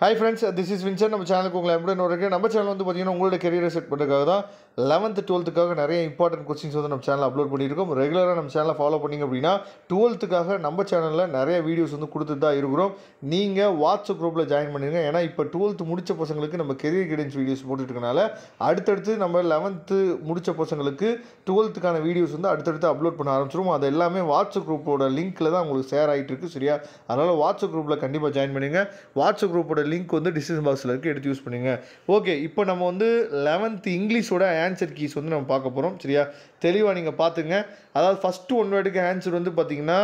Hi friends, this is Vincent. நம்ம சேனலுக்கு உங்களை எப்படி வரக்கு நம்ம சேனல் வந்து பார்த்தீங்கன்னா உங்களோட கெரியரை செட் பண்ணுறதுக்காக தான் 11th 12th நிறைய இம்பார்ட்டன்ட் கொஸ்டின்ஸ் வந்து நம்ம சேனலில் அப்லோட் பண்ணியிருக்கோம். ரெகுலராக நம்ம சேனலை ஃபாலோ பண்ணிங்க அப்படின்னா 12th நம்ம சேனலில் நிறைய வீடியோஸ் வந்து கொடுத்துட்டு தான் இருக்கிறோம். நீங்கள் வாட்ஸ்அப் குரூப்பில் ஜாயின் பண்ணிடுங்க. ஏன்னா இப்போ 12th முடித்த பசங்களுக்கு நம்ம கெரியர் கைடன்ஸ் வீடியோஸ் போட்டுருக்கனால அடுத்தடுத்து நம்ம 11th முடித்த பசங்களுக்கு 12th வீடியோஸ் வந்து அடுத்தடுத்து அப்லோட் பண்ண ஆரம்பிச்சிடும். அது எல்லாமே வாட்ஸ்அப் குரூப்போட லிங்க்கில் தான் உங்களுக்கு ஷேர் ஆகிட்டு இருக்குது. சரியா? அதனால் வாட்ஸ்அப் குரூப்பில் கண்டிப்பாக ஜாயின் பண்ணுங்க. வாட்ஸ்அப் குரூப்போட லிங்க் வந்து டிஸ்கிரிப்ஷன் பாக்ஸில் இருக்குது, எடுத்து யூஸ் பண்ணுங்க. ஓகே, இப்போ நம்ம வந்து 11th இங்கிலீஷோட ஆன்சர் கீஸ் வந்து நம்ம பார்க்க போகிறோம். சரியா? தெளிவாக நீங்கள் பார்த்துங்க. அதாவது ஃபஸ்ட்டு ஒன் வேர்டுக்கு ஆன்சர் வந்து பார்த்தீங்கன்னா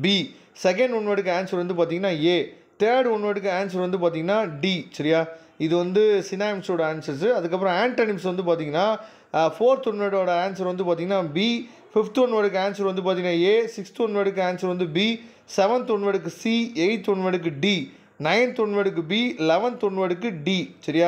பி, செகண்ட் ஒன் வேர்டுக்கு ஆன்சர் வந்து பார்த்தீங்கன்னா ஏ, தேர்ட் ஒன் வேர்டுக்கு ஆன்சர் வந்து பார்த்தீங்கன்னா டி. சரியா? இது வந்து சினானிம்ஸோட ஆன்சர்ஸு. அதுக்கப்புறம் ஆன்டனிம்ஸ் வந்து பார்த்தீங்கன்னா ஃபோர்த் ஒன் வேர்டோட ஆன்சர் வந்து பார்த்தீங்கன்னா பி, ஃபிஃப்த் ஒன் வேர்டுக்கு ஆன்சர் வந்து பார்த்தீங்கன்னா ஏ, சிக்ஸ்த் ஒன் வேர்டுக்கு ஆன்சர் வந்து பி, செவன்த் ஒன் வேர்டுக்கு சி, எயித் ஒன் வேர்டுக்கு டி, 9th ஒன் வேர்டுக்கு பி, 11th ஒன் வேர்டுக்கு டி. சரியா?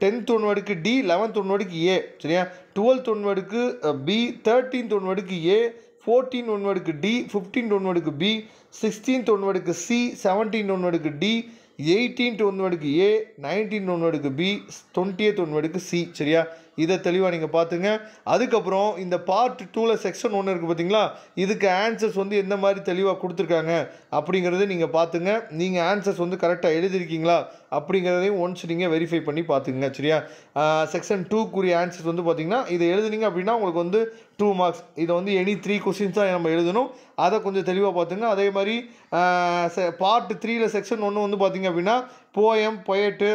10th ஒன் வேர்டுக்கு டி, 11th ஒன் வேர்டுக்கு ஏ. சரியா? 12th ஒன் வேர்டுக்கு பி, 13th ஒன் வேர்டுக்கு ஏ, 14th ஒன் வேர்டுக்கு டி, 15th ஒன் வேர்டுக்கு பி, 16th ஒன் வேர்டுக்கு சி, 17th ஒன் வேர்டுக்கு டி, 18th ஒன் வேர்டுக்கு ஏ, 19th ஒன் வேர்டுக்கு பி, 20th ஒன் வேர்டுக்கு சி. சரியா? இதை தெளிவாக நீங்கள் பார்த்துங்க. அதுக்கப்புறம் இந்த பார்ட் 2ல் செக்ஷன் 1 இருக்குது பார்த்தீங்களா, இதுக்கு ஆன்சர்ஸ் வந்து எந்த மாதிரி தெளிவாக கொடுத்துருக்காங்க அப்படிங்கிறத நீங்கள் பார்த்துங்க. நீங்கள் ஆன்சர்ஸ் வந்து கரெக்டாக எழுதிருக்கீங்களா அப்படிங்கிறதையும் ஒன்ஸ் நீங்கள் வெரிஃபை பண்ணி பார்த்துங்க. சரியா? செக்ஷன் 2க்குரிய ஆன்சர்ஸ் வந்து பார்த்தீங்கன்னா இதை எழுதுனீங்க அப்படின்னா உங்களுக்கு வந்து 2 மார்க்ஸ். இதை வந்து எனி 3 கொஸ்டின்ஸ் தான் நம்ம எழுதணும். அதை கொஞ்சம் தெளிவாக பார்த்துங்க. அதே மாதிரி பார்ட் 3ல் செக்ஷன் 1 வந்து பார்த்தீங்க அப்படின்னா போயம், பொயட்டு,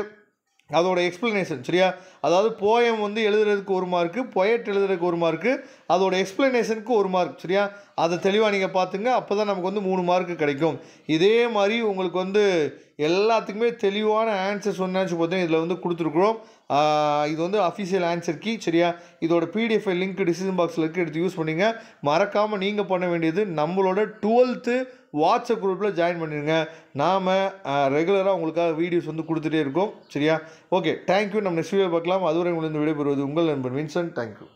அதோட எக்ஸ்ப்ளனேஷன். சரியா? அதாவது போயம் வந்து எழுதுறதுக்கு 1 மார்க்கு, பொயட் எழுதுறதுக்கு 1 மார்க்கு, அதோட எக்ஸ்ப்ளனேஷனுக்கு 1 மார்க். சரியா? அதை தெளிவாக நீங்கள் பார்த்துங்க. அப்போ தான் நமக்கு வந்து 3 மார்க்கு கிடைக்கும். இதே மாதிரி உங்களுக்கு வந்து எல்லாத்துக்குமே தெளிவான ஆன்சர்ஸ் ஒன்றாச்சு பார்த்தீங்கன்னா இதில் வந்து கொடுத்துருக்குறோம். இது வந்து அஃபிஷியல் ஆன்சர் கீ. சரியா? இதோட பிடிஎஃப் லிங்க் டிஸ்கிரிப்ஷன் பாக்ஸில் இருக்குது, எடுத்து யூஸ் பண்ணிங்க. மறக்காமல் நீங்கள் பண்ண வேண்டியது நம்மளோட 12th வாட்ஸ்அப் குரூப்பில் ஜாயின் பண்ணிடுங்க. நாம் ரெகுலராக உங்களுக்காக வீடியோஸ் வந்து கொடுத்துட்டே இருக்கோம். சரியா? Okay, thank you. நம்ம நெக்ஸ்ட் வீடியோ பார்க்கலாம். அதுவரை உங்களுக்கு விடைபெறுவது உங்கள் நண்பன் வின்சென்ட். தேங்க்யூ.